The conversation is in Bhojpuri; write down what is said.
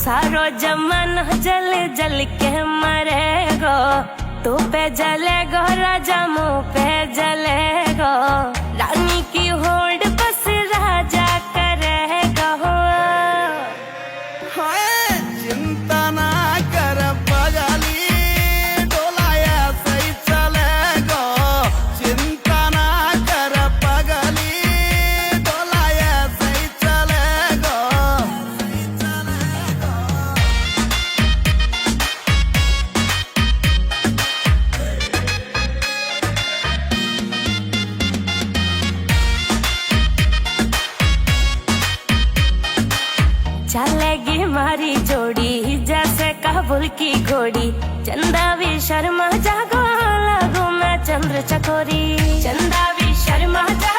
सारो जमाना जल जल के मरेगो, तू पे जलेगो राजा मुँह पे जलेगो, रानी की होड़ बस राजा करेगा। चिंता ना कर पगली, डोलाया सही चलेगो। चिंता ना कर पगली, डोलाया सही चलेगो। चलेगी मारी जोड़ी जैसे काबुल की घोड़ी, चंदा भी शर्मा जागो, लगू मैं चंद्र चकोरी। चंदा भी शर्मा जागो।